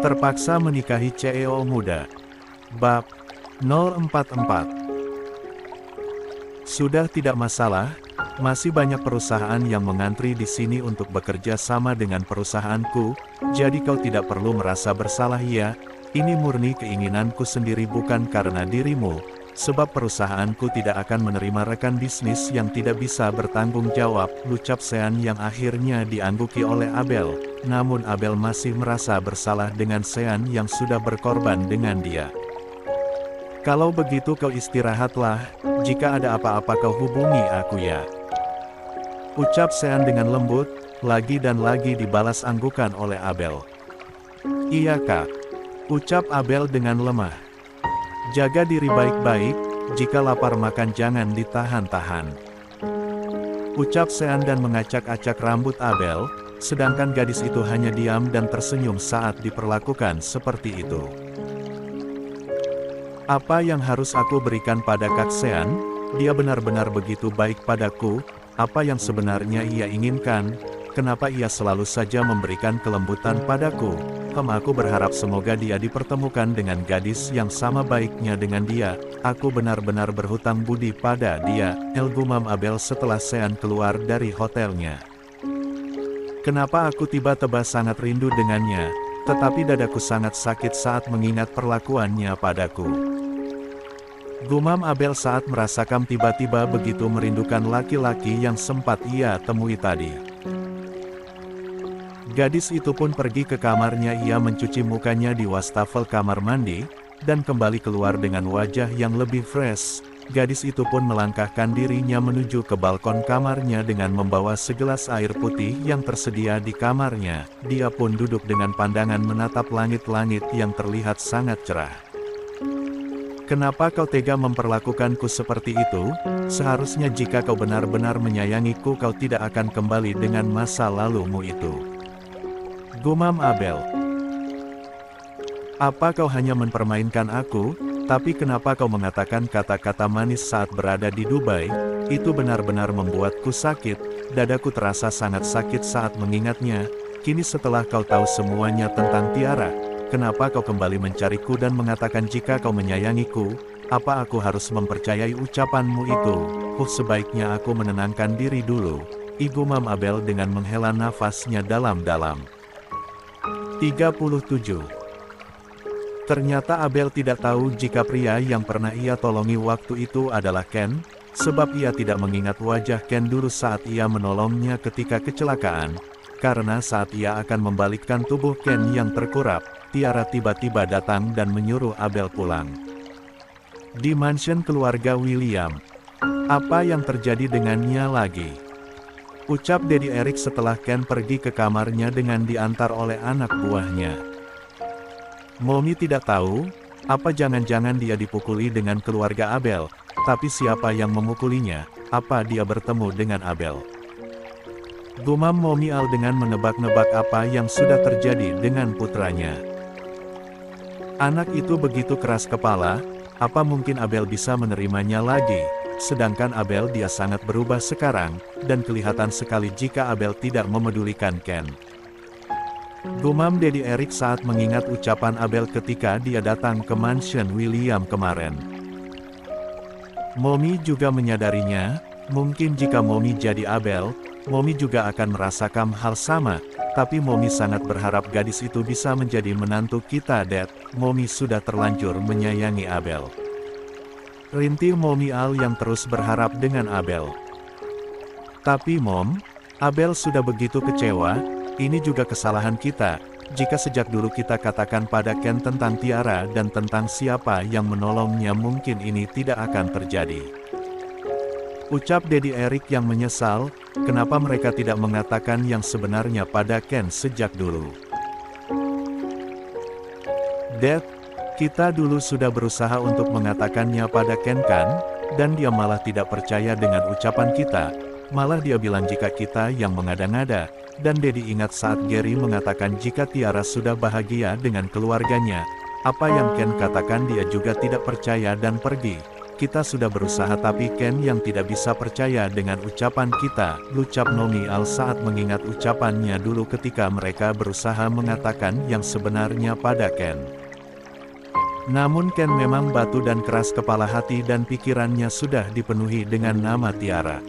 Terpaksa menikahi CEO muda. Bab 044. Sudah tidak masalah, masih banyak perusahaan yang mengantri di sini untuk bekerja sama dengan perusahaanku, jadi kau tidak perlu merasa bersalah ya, ini murni keinginanku sendiri bukan karena dirimu, sebab perusahaanku tidak akan menerima rekan bisnis yang tidak bisa bertanggung jawab, ucap Sean yang akhirnya diangguki oleh Abel, namun Abel masih merasa bersalah dengan Sean yang sudah berkorban dengan dia. Kalau begitu kau istirahatlah, jika ada apa-apa kau hubungi aku ya. Ucap Sean dengan lembut, lagi dan lagi dibalas anggukan oleh Abel. Iya kak. Ucap Abel dengan lemah. Jaga diri baik-baik, jika lapar makan jangan ditahan-tahan. Ucap Sean dan mengacak-acak rambut Abel, sedangkan gadis itu hanya diam dan tersenyum saat diperlakukan seperti itu. Apa yang harus aku berikan pada Kak Sean? Dia benar-benar begitu baik padaku. Apa yang sebenarnya ia inginkan? Kenapa ia selalu saja memberikan kelembutan padaku? Aku berharap semoga dia dipertemukan dengan gadis yang sama baiknya dengan dia. Aku benar-benar berhutang budi pada dia, gumam Abel setelah Sean keluar dari hotelnya. Kenapa aku tiba-tiba sangat rindu dengannya, tetapi dadaku sangat sakit saat mengingat perlakuannya padaku. Gumam Abel saat merasakan tiba-tiba begitu merindukan laki-laki yang sempat ia temui tadi. Gadis itu pun pergi ke kamarnya, ia mencuci mukanya di wastafel kamar mandi, dan kembali keluar dengan wajah yang lebih fresh. Gadis itu pun melangkahkan dirinya menuju ke balkon kamarnya dengan membawa segelas air putih yang tersedia di kamarnya. Dia pun duduk dengan pandangan menatap langit-langit yang terlihat sangat cerah. Kenapa kau tega memperlakukanku seperti itu? Seharusnya jika kau benar-benar menyayangiku kau tidak akan kembali dengan masa lalumu itu. Gumam Abel. Apa kau hanya mempermainkan aku? Tapi kenapa kau mengatakan kata-kata manis saat berada di Dubai? Itu benar-benar membuatku sakit, dadaku terasa sangat sakit saat mengingatnya. Kini setelah kau tahu semuanya tentang Tiara, kenapa kau kembali mencariku dan mengatakan jika kau menyayangiku? Apa aku harus mempercayai ucapanmu itu? Sebaiknya aku menenangkan diri dulu. Gumam Abel dengan menghela nafasnya dalam-dalam. 37. Ternyata Abel tidak tahu jika pria yang pernah ia tolongi waktu itu adalah Ken, sebab ia tidak mengingat wajah Ken dulu saat ia menolongnya ketika kecelakaan, karena saat ia akan membalikkan tubuh Ken yang terkurap, Tiara tiba-tiba datang dan menyuruh Abel pulang. Di mansion keluarga William. Apa yang terjadi dengannya lagi? Ucap Daddy Eric setelah Ken pergi ke kamarnya dengan diantar oleh anak buahnya. Mommy tidak tahu, apa jangan-jangan dia dipukuli dengan keluarga Abel, tapi siapa yang memukulinya, apa dia bertemu dengan Abel? Gumam Mommy Al dengan menebak-nebak apa yang sudah terjadi dengan putranya. Anak itu begitu keras kepala, apa mungkin Abel bisa menerimanya lagi? Sedangkan Abel dia sangat berubah sekarang, dan kelihatan sekali jika Abel tidak memedulikan Ken. Gumam Daddy Eric saat mengingat ucapan Abel ketika dia datang ke mansion William kemarin. Mommy juga menyadarinya, mungkin jika Mommy jadi Abel, Mommy juga akan merasakan hal sama, tapi Mommy sangat berharap gadis itu bisa menjadi menantu kita Dad. Mommy sudah terlanjur menyayangi Abel. Rintih Mommy Al yang terus berharap dengan Abel. Tapi Mom, Abel sudah begitu kecewa, ini juga kesalahan kita, jika sejak dulu kita katakan pada Ken tentang Tiara dan tentang siapa yang menolongnya mungkin ini tidak akan terjadi. Ucap Daddy Eric yang menyesal, kenapa mereka tidak mengatakan yang sebenarnya pada Ken sejak dulu. Dad, kita dulu sudah berusaha untuk mengatakannya pada Ken kan, dan dia malah tidak percaya dengan ucapan kita, malah dia bilang jika kita yang mengada-ngada, dan Daddy ingat saat Gary mengatakan jika Tiara sudah bahagia dengan keluarganya, apa yang Ken katakan dia juga tidak percaya dan pergi. kita sudah berusaha tapi Ken yang tidak bisa percaya dengan ucapan kita, ucap Nomi Al saat mengingat ucapannya dulu ketika mereka berusaha mengatakan yang sebenarnya pada Ken. Namun Ken memang batu dan keras kepala, hati dan pikirannya sudah dipenuhi dengan nama Tiara.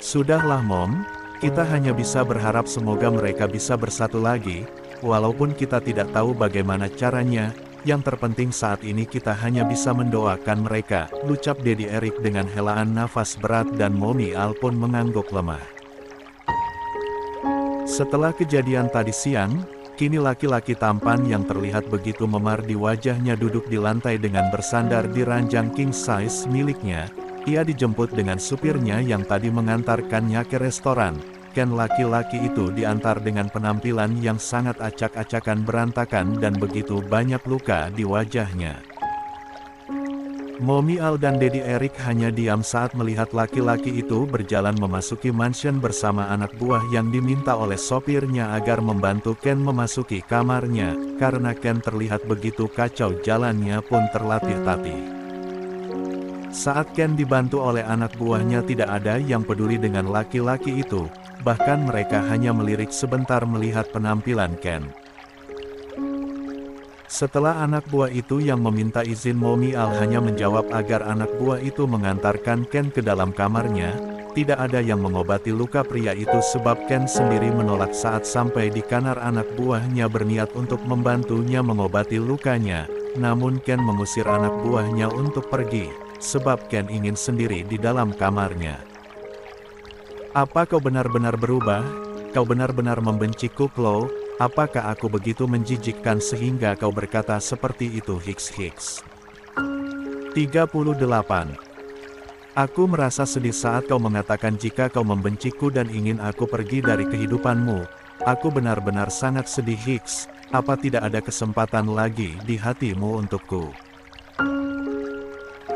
Sudahlah Mom, kita hanya bisa berharap semoga mereka bisa bersatu lagi, walaupun kita tidak tahu bagaimana caranya, yang terpenting saat ini kita hanya bisa mendoakan mereka, ucap Dedi Erik dengan helaan nafas berat dan Mommy Al pun mengangguk lemah. Setelah kejadian tadi siang, kini laki-laki tampan yang terlihat begitu memar di wajahnya duduk di lantai dengan bersandar di ranjang king size miliknya. Ia dijemput dengan supirnya yang tadi mengantarkannya ke restoran. Ken laki-laki itu diantar dengan penampilan yang sangat acak-acakan berantakan dan begitu banyak luka di wajahnya. Mommy Al dan Dedi Erik hanya diam saat melihat laki-laki itu berjalan memasuki mansion bersama anak buah yang diminta oleh sopirnya agar membantu Ken memasuki kamarnya, karena Ken terlihat begitu kacau, jalannya pun terlatih-tatih. Saat Ken dibantu oleh anak buahnya tidak ada yang peduli dengan laki-laki itu, bahkan mereka hanya melirik sebentar melihat penampilan Ken. Setelah anak buah itu yang meminta izin, Mommy Al hanya menjawab agar anak buah itu mengantarkan Ken ke dalam kamarnya. Tidak ada yang mengobati luka pria itu sebab Ken sendiri menolak. Saat sampai di kamar, anak buahnya berniat untuk membantunya mengobati lukanya, namun Ken mengusir anak buahnya untuk pergi, sebab Ken ingin sendiri di dalam kamarnya. Apa kau benar-benar berubah? Kau benar-benar membenciku, Chloe? Apakah aku begitu menjijikkan sehingga kau berkata seperti itu? Hiks. 38. Aku merasa sedih saat kau mengatakan jika kau membenciku dan ingin aku pergi dari kehidupanmu. Aku benar-benar sangat sedih, Hiks. Apa tidak ada kesempatan lagi di hatimu untukku?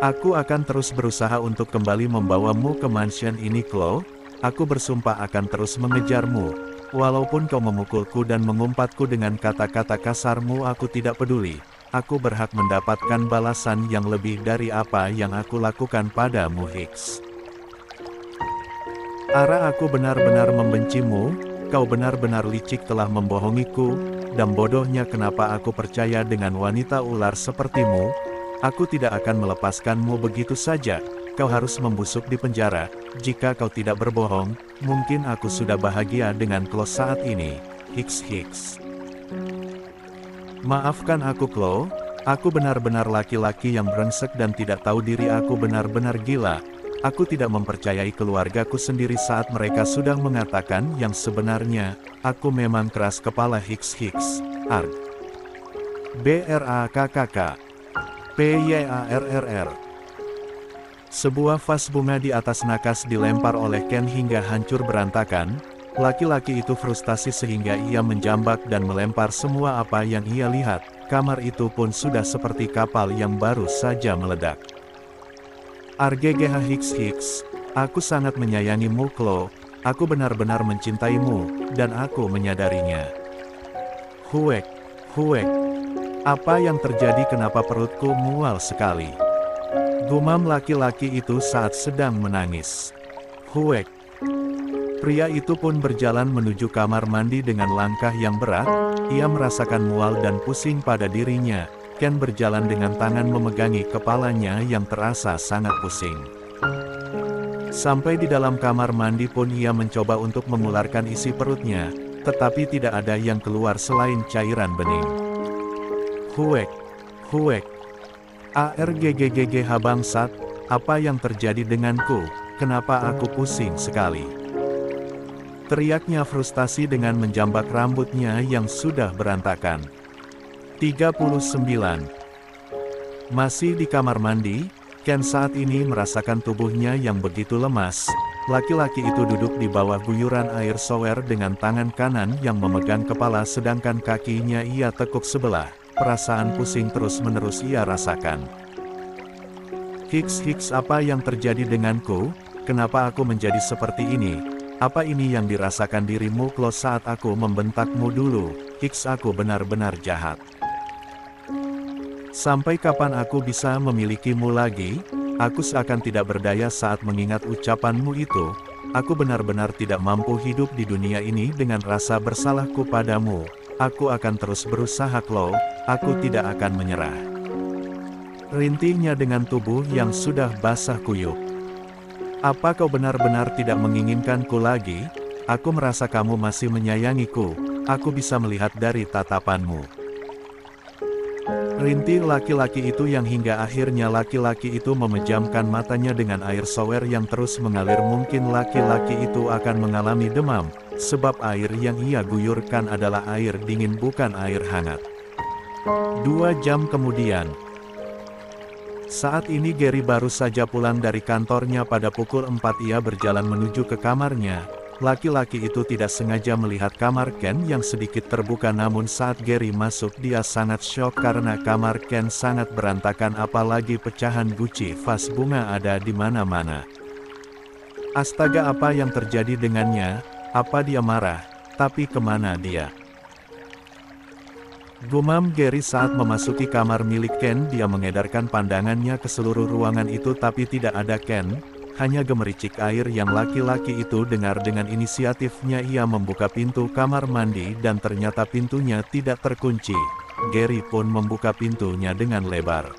Aku akan terus berusaha untuk kembali membawamu ke mansion ini, Chloe. Aku bersumpah akan terus mengejarmu. Walaupun kau memukulku dan mengumpatku dengan kata-kata kasarmu, aku tidak peduli. Aku berhak mendapatkan balasan yang lebih dari apa yang aku lakukan padamu, Hicks. Ara, aku benar-benar membencimu. Kau benar-benar licik, telah membohongiku, dan bodohnya kenapa aku percaya dengan wanita ular sepertimu. Aku tidak akan melepaskanmu begitu saja. Kau harus membusuk di penjara. Jika kau tidak berbohong, mungkin aku sudah bahagia dengan Chloe saat ini. Hiks. Maafkan aku, Chloe. Aku benar-benar laki-laki yang brengsek dan tidak tahu diri. Aku benar-benar gila. Aku tidak mempercayai keluargaku sendiri saat mereka sudah mengatakan yang sebenarnya. Aku memang keras kepala. Hiks. Arg. BRAKKK. PYARRR. Sebuah vas bunga di atas nakas dilempar oleh Ken hingga hancur berantakan. Laki-laki itu frustasi sehingga ia menjambak dan melempar semua apa yang ia lihat. Kamar itu pun sudah seperti kapal yang baru saja meledak. RGGH Hiks. Aku sangat menyayangimu, Chloe. Aku benar-benar mencintaimu, dan aku menyadarinya. Huek. Apa yang terjadi? Kenapa perutku mual sekali? Gumam laki-laki itu saat sedang menangis. Huek. Pria itu pun berjalan menuju kamar mandi dengan langkah yang berat. Ia merasakan mual dan pusing pada dirinya. Ken berjalan dengan tangan memegangi kepalanya yang terasa sangat pusing. Sampai di dalam kamar mandi pun ia mencoba untuk mengeluarkan isi perutnya, tetapi tidak ada yang keluar selain cairan bening. Huek. ARGGGGH bangsat, apa yang terjadi denganku? Kenapa aku pusing sekali? Teriaknya frustasi dengan menjambak rambutnya yang sudah berantakan. 39. Masih di kamar mandi, Ken saat ini merasakan tubuhnya yang begitu lemas. Laki-laki itu duduk di bawah guyuran air shower dengan tangan kanan yang memegang kepala sedangkan kakinya ia tekuk sebelah. Perasaan pusing terus-menerus ia rasakan. Hiks, apa yang terjadi denganku? Kenapa aku menjadi seperti ini? Apa ini yang dirasakan dirimu, Chloe, saat aku membentakmu dulu? Hiks, aku benar-benar jahat. Sampai kapan aku bisa memilikimu lagi? Aku seakan tidak berdaya saat mengingat ucapanmu itu. Aku benar-benar tidak mampu hidup di dunia ini dengan rasa bersalahku padamu. Aku akan terus berusaha, Chloe. Aku tidak akan menyerah. Rintihnya dengan tubuh yang sudah basah kuyup. Apa kau benar-benar tidak menginginkanku lagi? Aku merasa kamu masih menyayangiku. Aku bisa melihat dari tatapanmu. Rintih laki-laki itu yang hingga akhirnya laki-laki itu memejamkan matanya dengan air shower yang terus mengalir. Mungkin laki-laki itu akan mengalami demam, sebab air yang ia guyurkan adalah air dingin bukan air hangat. 2 jam kemudian. Saat ini Gary baru saja pulang dari kantornya pada pukul 4. Ia berjalan menuju ke kamarnya. Laki-laki itu tidak sengaja melihat kamar Ken yang sedikit terbuka, namun saat Gary masuk dia sangat syok karena kamar Ken sangat berantakan, apalagi pecahan Gucci vas bunga ada di mana-mana. Astaga, apa yang terjadi dengannya? Apa dia marah? Tapi kemana dia? Gumam Gary saat memasuki kamar milik Ken. Dia mengedarkan pandangannya ke seluruh ruangan itu tapi tidak ada Ken. Hanya gemericik air yang laki-laki itu dengar. Dengan inisiatifnya ia membuka pintu kamar mandi dan ternyata pintunya tidak terkunci. Gary pun membuka pintunya dengan lebar.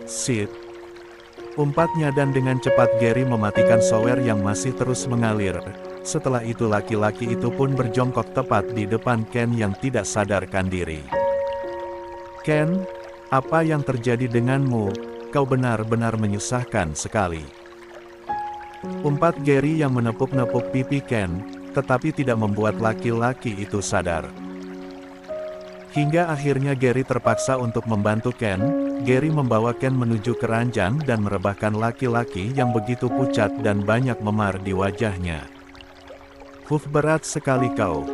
Sit! Umpatnya dan dengan cepat Gary mematikan shower yang masih terus mengalir. Setelah itu laki-laki itu pun berjongkok tepat di depan Ken yang tidak sadarkan diri. Ken, apa yang terjadi denganmu? Kau benar-benar menyusahkan sekali. Umpat Gary yang menepuk-nepuk pipi Ken, tetapi tidak membuat laki-laki itu sadar. Hingga akhirnya Gary terpaksa untuk membantu Ken. Gary membawa Ken menuju ke ranjang dan merebahkan laki-laki yang begitu pucat dan banyak memar di wajahnya. Berat sekali kau,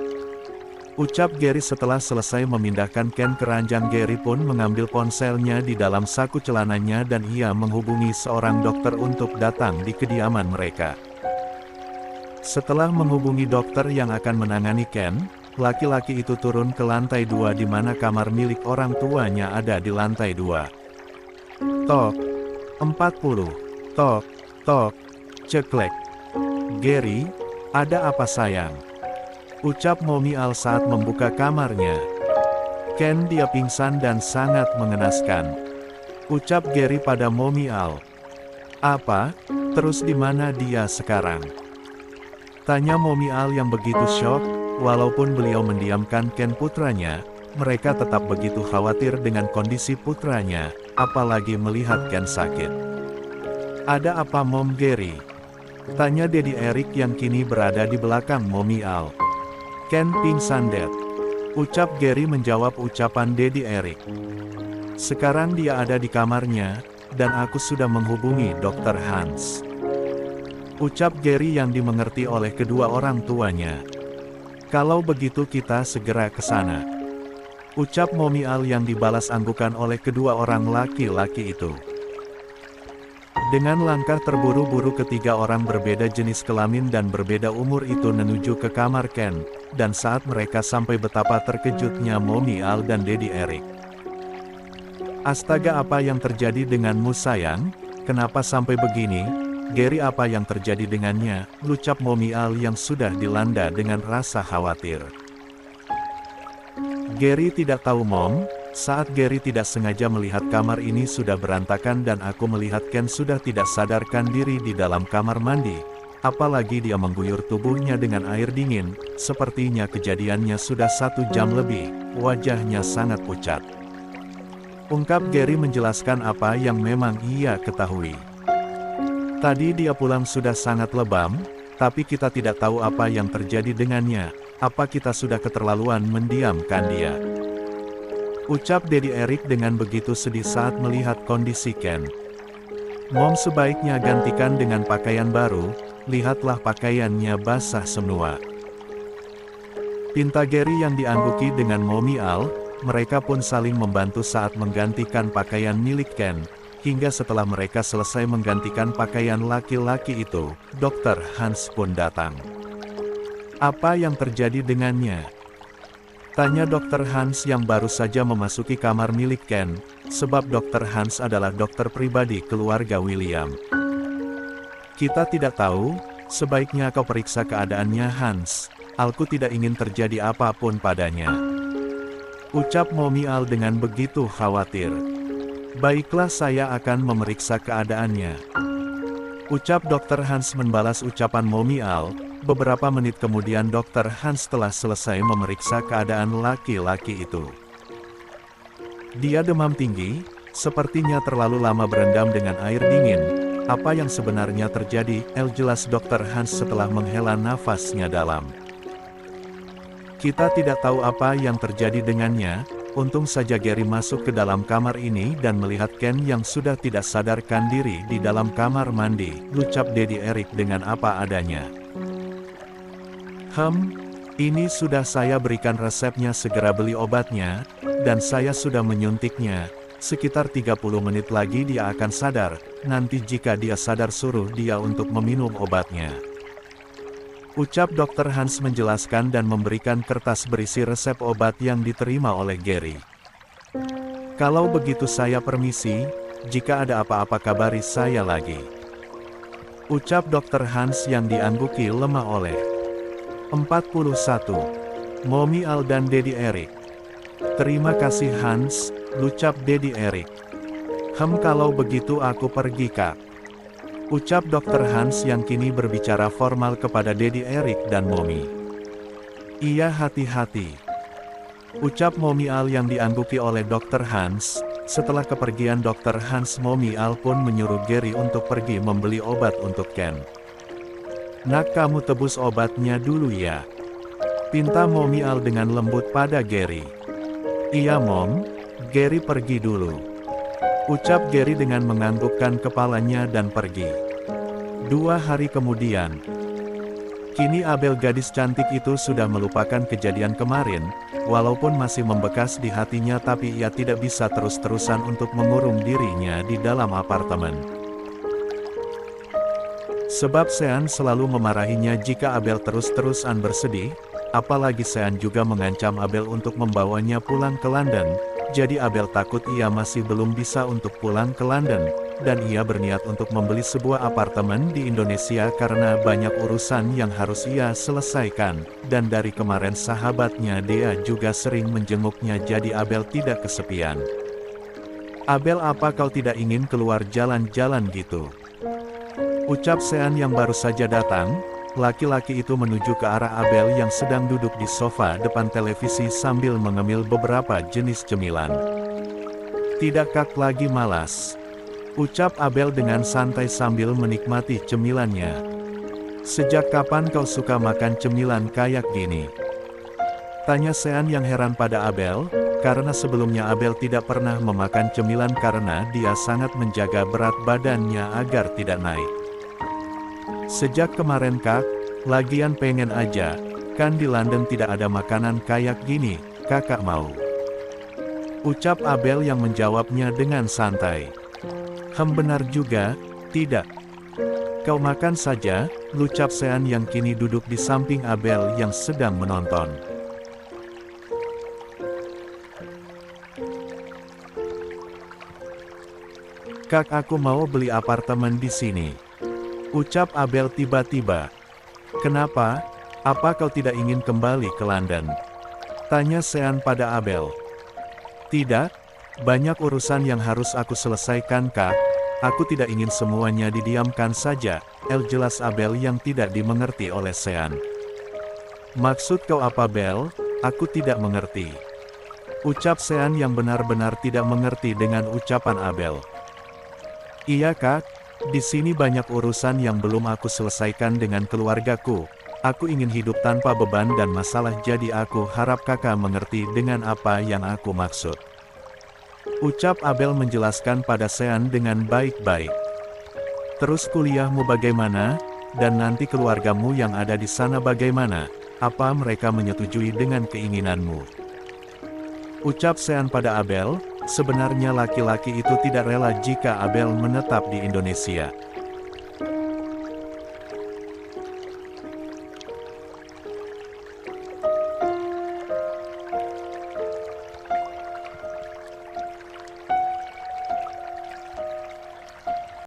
ucap Gary setelah selesai memindahkan Ken ke ranjang. Gary pun mengambil ponselnya di dalam saku celananya dan ia menghubungi seorang dokter untuk datang di kediaman mereka. Setelah menghubungi dokter yang akan menangani Ken, laki-laki itu turun ke lantai 2 di mana kamar milik orang tuanya ada di lantai 2. Tok. 40. Tok. Tok. Ceklek. Gary, ada apa sayang? Ucap Mommy Al saat membuka kamarnya. Ken, dia pingsan dan sangat mengenaskan. Ucap Gary pada Mommy Al. Apa? Terus di mana dia sekarang? Tanya Mommy Al yang begitu syok. Walaupun beliau mendiamkan Ken putranya, mereka tetap begitu khawatir dengan kondisi putranya, apalagi melihat Ken sakit. Ada apa Mom Gary? Tanya Daddy Eric yang kini berada di belakang Mommy Al. Ken pingsan Dad. Ucap Gary menjawab ucapan Daddy Eric. Sekarang dia ada di kamarnya, dan aku sudah menghubungi Dr. Hans. Ucap Gary yang dimengerti oleh kedua orang tuanya. Kalau begitu kita segera ke sana. Ucap Mommy Al yang dibalas anggukan oleh kedua orang laki-laki itu. Dengan langkah terburu-buru ketiga orang berbeda jenis kelamin dan berbeda umur itu menuju ke kamar Ken, dan saat mereka sampai betapa terkejutnya Mommy Al dan Daddy Eric. Astaga, apa yang terjadi denganmu sayang? Kenapa sampai begini? Gary, apa yang terjadi dengannya? Ucap Mommy Al yang sudah dilanda dengan rasa khawatir. Gary tidak tahu Mom. Saat Gary tidak sengaja melihat kamar ini sudah berantakan dan aku melihat Ken sudah tidak sadarkan diri di dalam kamar mandi. Apalagi dia mengguyur tubuhnya dengan air dingin, sepertinya kejadiannya sudah 1 jam lebih, wajahnya sangat pucat. Ungkap Gary menjelaskan apa yang memang ia ketahui. Tadi dia pulang sudah sangat lebam, tapi kita tidak tahu apa yang terjadi dengannya, apa kita sudah keterlaluan mendiamkan dia. Ucap Daddy Eric dengan begitu sedih saat melihat kondisi Ken. Mom, sebaiknya gantikan dengan pakaian baru, lihatlah pakaiannya basah semua. Pinta Gary yang diangguki dengan Mommy Al, mereka pun saling membantu saat menggantikan pakaian milik Ken, hingga setelah mereka selesai menggantikan pakaian laki-laki itu, Dr. Hans pun datang. Apa yang terjadi dengannya? Tanya Dr. Hans yang baru saja memasuki kamar milik Ken. sebab Dr. Hans adalah dokter pribadi keluarga William. Kita tidak tahu, sebaiknya kau periksa keadaannya Hans. Aku tidak ingin terjadi apapun padanya. Ucap Momial dengan begitu khawatir. Baiklah, saya akan memeriksa keadaannya. Ucap Dr. Hans membalas ucapan Momial. Beberapa menit kemudian Dr. Hans telah selesai memeriksa keadaan laki-laki itu. Dia demam tinggi, sepertinya terlalu lama berendam dengan air dingin. Apa yang sebenarnya terjadi? Jelas Dr. Hans setelah menghela nafasnya dalam. Kita tidak tahu apa yang terjadi dengannya. Untung saja Gary masuk ke dalam kamar ini dan melihat Ken yang sudah tidak sadarkan diri di dalam kamar mandi, ucap Daddy Eric dengan apa adanya. Ini sudah saya berikan resepnya, segera beli obatnya, dan saya sudah menyuntiknya. Sekitar 30 menit lagi dia akan sadar, nanti jika dia sadar suruh dia untuk meminum obatnya. Ucap Dr. Hans menjelaskan dan memberikan kertas berisi resep obat yang diterima oleh Gary. Kalau begitu saya permisi, jika ada apa-apa kabari saya lagi. Ucap Dr. Hans yang diangguki lemah oleh 41. Momial dan Daddy Eric. Terima kasih Hans, ucap Daddy Eric. Kalau begitu aku pergi Kak. Ucap Dr. Hans yang kini berbicara formal kepada Daddy Eric dan Momi. Iya, hati-hati. Ucap Momial yang diangguki oleh Dr. Hans. Setelah kepergian Dr. Hans, Momial pun menyuruh Gary untuk pergi membeli obat untuk Ken. Nak, kamu tebus obatnya dulu ya. Pinta Momial dengan lembut pada Gary. Iya Mom, Gary pergi dulu. Ucap Gary dengan menganggukkan kepalanya dan pergi. 2 hari kemudian. Kini Abel, gadis cantik itu, sudah melupakan kejadian kemarin, walaupun masih membekas di hatinya, tapi ia tidak bisa terus-terusan untuk mengurung dirinya di dalam apartemen. Sebab Sean selalu memarahinya jika Abel terus-terusan bersedih, apalagi Sean juga mengancam Abel untuk membawanya pulang ke London. Jadi Abel takut ia masih belum bisa untuk pulang ke London, dan ia berniat untuk membeli sebuah apartemen di Indonesia karena banyak urusan yang harus ia selesaikan, dan dari kemarin sahabatnya Dea juga sering menjenguknya, jadi Abel tidak kesepian. Abel, apa kau tidak ingin keluar jalan-jalan gitu? Ucap Sean yang baru saja datang. Laki-laki itu menuju ke arah Abel yang sedang duduk di sofa depan televisi sambil mengemil beberapa jenis cemilan. Tidak Kak, lagi malas. Ucap Abel dengan santai sambil menikmati cemilannya. Sejak kapan kau suka makan cemilan kayak gini? Tanya Sean yang heran pada Abel, karena sebelumnya Abel tidak pernah memakan cemilan karena dia sangat menjaga berat badannya agar tidak naik. Sejak kemarin Kak, lagian pengen aja, kan di London tidak ada makanan kayak gini, kakak mau. Ucap Abel yang menjawabnya dengan santai. Benar juga, tidak. Kau makan saja, ucap Sean yang kini duduk di samping Abel yang sedang menonton. Kak, aku mau beli apartemen di sini. Ucap Abel tiba-tiba. Kenapa? Apa kau tidak ingin kembali ke London? Tanya Sean pada Abel. Tidak, banyak urusan yang harus aku selesaikan Kak. Aku tidak ingin semuanya didiamkan saja, jelas Abel yang tidak dimengerti oleh Sean. Maksud kau apa Bel? Aku tidak mengerti. Ucap Sean yang benar-benar tidak mengerti dengan ucapan Abel. Iya Kak. Di sini banyak urusan yang belum aku selesaikan dengan keluargaku. Aku ingin hidup tanpa beban dan masalah, jadi aku harap kakak mengerti dengan apa yang aku maksud. Ucap Abel menjelaskan pada Sean dengan baik-baik. Terus kuliahmu bagaimana? Dan nanti keluargamu yang ada di sana bagaimana? Apa mereka menyetujui dengan keinginanmu? Ucap Sean pada Abel. Sebenarnya laki-laki itu tidak rela jika Abel menetap di Indonesia.